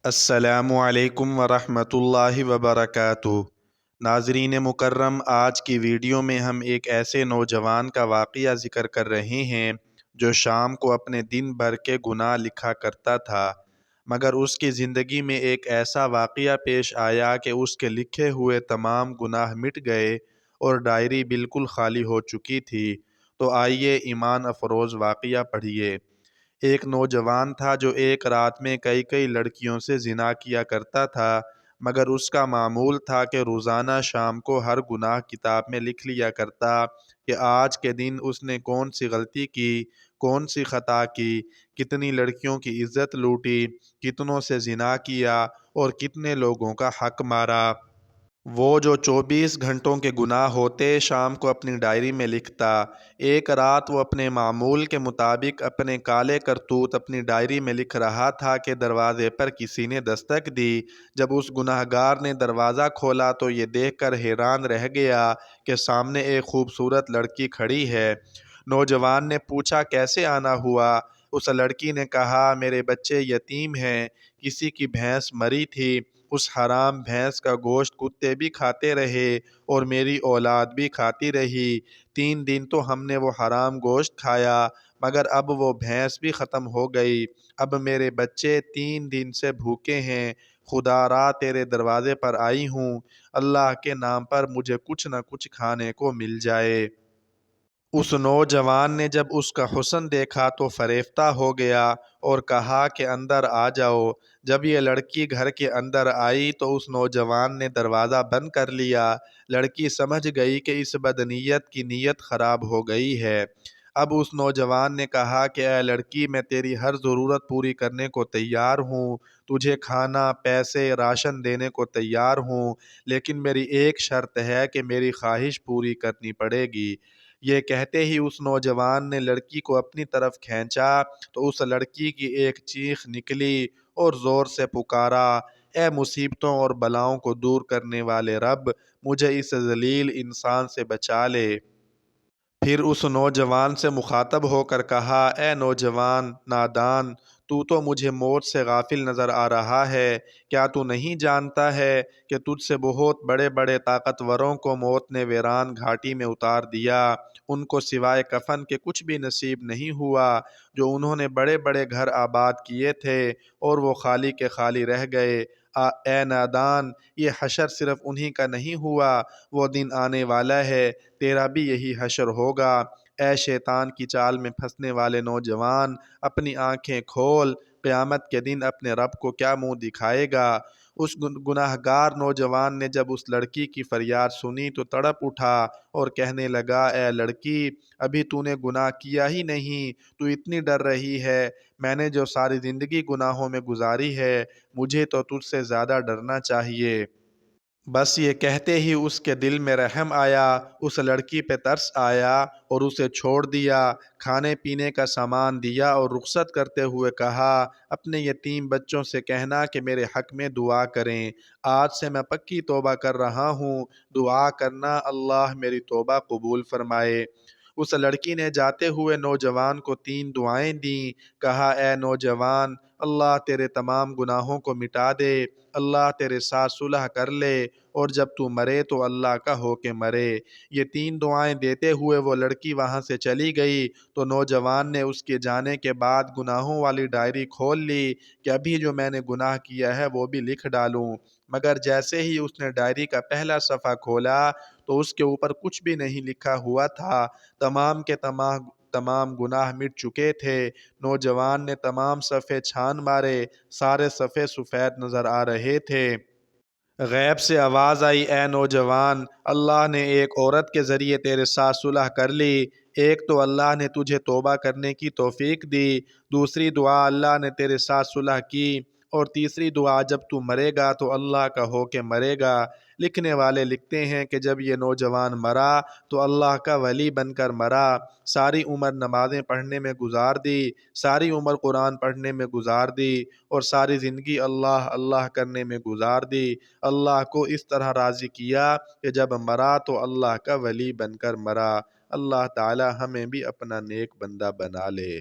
السلام علیکم ورحمۃ اللہ وبرکاتہ۔ ناظرین مکرم، آج کی ویڈیو میں ہم ایک ایسے نوجوان کا واقعہ ذکر کر رہے ہیں جو شام کو اپنے دن بھر کے گناہ لکھا کرتا تھا، مگر اس کی زندگی میں ایک ایسا واقعہ پیش آیا کہ اس کے لکھے ہوئے تمام گناہ مٹ گئے اور ڈائری بالکل خالی ہو چکی تھی۔ تو آئیے ایمان افروز واقعہ پڑھیے۔ ایک نوجوان تھا جو ایک رات میں کئی لڑکیوں سے زنا کیا کرتا تھا، مگر اس کا معمول تھا کہ روزانہ شام کو ہر گناہ کتاب میں لکھ لیا کرتا کہ آج کے دن اس نے کون سی غلطی کی، کون سی خطا کی، کتنی لڑکیوں کی عزت لوٹی، کتنوں سے زنا کیا اور کتنے لوگوں کا حق مارا۔ وہ جو 24 گھنٹوں کے گناہ ہوتے شام کو اپنی ڈائری میں لکھتا۔ ایک رات وہ اپنے معمول کے مطابق اپنے کالے کرتوت اپنی ڈائری میں لکھ رہا تھا کہ دروازے پر کسی نے دستک دی۔ جب اس گناہ گار نے دروازہ کھولا تو یہ دیکھ کر حیران رہ گیا کہ سامنے ایک خوبصورت لڑکی کھڑی ہے۔ نوجوان نے پوچھا کیسے آنا ہوا؟ اس لڑکی نے کہا میرے بچے یتیم ہیں، کسی کی بھینس مری تھی، اس حرام بھینس کا گوشت کتے بھی کھاتے رہے اور میری اولاد بھی کھاتی رہی۔ 3 دن تو ہم نے وہ حرام گوشت کھایا، مگر اب وہ بھینس بھی ختم ہو گئی۔ اب میرے بچے 3 دن سے بھوکے ہیں۔ خدا را تیرے دروازے پر آئی ہوں، اللہ کے نام پر مجھے کچھ نہ کچھ کھانے کو مل جائے۔ اس نوجوان نے جب اس کا حسن دیکھا تو فریفتہ ہو گیا اور کہا کہ اندر آ جاؤ۔ جب یہ لڑکی گھر کے اندر آئی تو اس نوجوان نے دروازہ بند کر لیا۔ لڑکی سمجھ گئی کہ اس بدنیت کی نیت خراب ہو گئی ہے۔ اب اس نوجوان نے کہا کہ اے لڑکی، میں تیری ہر ضرورت پوری کرنے کو تیار ہوں، تجھے کھانا، پیسے، راشن دینے کو تیار ہوں، لیکن میری ایک شرط ہے کہ میری خواہش پوری کرنی پڑے گی۔ یہ کہتے ہی اس نوجوان نے لڑکی کو اپنی طرف کھینچا تو اس لڑکی کی ایک چیخ نکلی اور زور سے پکارا، اے مصیبتوں اور بلاؤں کو دور کرنے والے رب، مجھے اس ذلیل انسان سے بچا لے۔ پھر اس نوجوان سے مخاطب ہو کر کہا، اے نوجوان نادان، تو مجھے موت سے غافل نظر آ رہا ہے۔ کیا تو نہیں جانتا ہے کہ تجھ سے بہت بڑے بڑے طاقتوروں کو موت نے ویران گھاٹی میں اتار دیا؟ ان کو سوائے کفن کے کچھ بھی نصیب نہیں ہوا۔ جو انہوں نے بڑے بڑے گھر آباد کیے تھے اور وہ خالی کے خالی رہ گئے۔ اے نادان، یہ حشر صرف انہی کا نہیں ہوا، وہ دن آنے والا ہے، تیرا بھی یہی حشر ہوگا۔ اے شیطان کی چال میں پھنسنے والے نوجوان، اپنی آنکھیں کھول، قیامت کے دن اپنے رب کو کیا منہ دکھائے گا؟ اس گناہ گار نوجوان نے جب اس لڑکی کی فریاد سنی تو تڑپ اٹھا اور کہنے لگا، اے لڑکی، ابھی تو نے گناہ کیا ہی نہیں، تو اتنی ڈر رہی ہے؟ میں نے جو ساری زندگی گناہوں میں گزاری ہے، مجھے تو تجھ سے زیادہ ڈرنا چاہیے۔ بس یہ کہتے ہی اس کے دل میں رحم آیا، اس لڑکی پہ ترس آیا اور اسے چھوڑ دیا۔ کھانے پینے کا سامان دیا اور رخصت کرتے ہوئے کہا، اپنے یتیم بچوں سے کہنا کہ میرے حق میں دعا کریں۔ آج سے میں پکی توبہ کر رہا ہوں، دعا کرنا اللہ میری توبہ قبول فرمائے۔ اس لڑکی نے جاتے ہوئے نوجوان کو 3 دعائیں دیں۔ کہا، اے نوجوان، اللہ تیرے تمام گناہوں کو مٹا دے، اللہ تیرے ساتھ صلح کر لے، اور جب تو مرے تو اللہ کا ہو کے مرے۔ یہ 3 دعائیں دیتے ہوئے وہ لڑکی وہاں سے چلی گئی تو نوجوان نے اس کے جانے کے بعد گناہوں والی ڈائری کھول لی کہ ابھی جو میں نے گناہ کیا ہے وہ بھی لکھ ڈالوں، مگر جیسے ہی اس نے ڈائری کا پہلا صفحہ کھولا تو اس کے اوپر کچھ بھی نہیں لکھا ہوا تھا۔ تمام کے تمام گناہ مٹ چکے تھے۔ نوجوان نے تمام صفحے چھان مارے، سارے صفحے سفید نظر آ رہے تھے۔ غیب سے آواز آئی، اے نوجوان، اللہ نے ایک عورت کے ذریعے تیرے ساتھ صلح کر لی۔ ایک تو اللہ نے تجھے توبہ کرنے کی توفیق دی، دوسری دعا اللہ نے تیرے ساتھ صلح کی، اور تیسری دعا جب تو مرے گا تو اللہ کا ہو کے مرے گا۔ لکھنے والے لکھتے ہیں کہ جب یہ نوجوان مرا تو اللہ کا ولی بن کر مرا۔ ساری عمر نمازیں پڑھنے میں گزار دی، ساری عمر قرآن پڑھنے میں گزار دی، اور ساری زندگی اللہ اللہ کرنے میں گزار دی۔ اللہ کو اس طرح راضی کیا کہ جب مرا تو اللہ کا ولی بن کر مرا۔ اللہ تعالی ہمیں بھی اپنا نیک بندہ بنا لے۔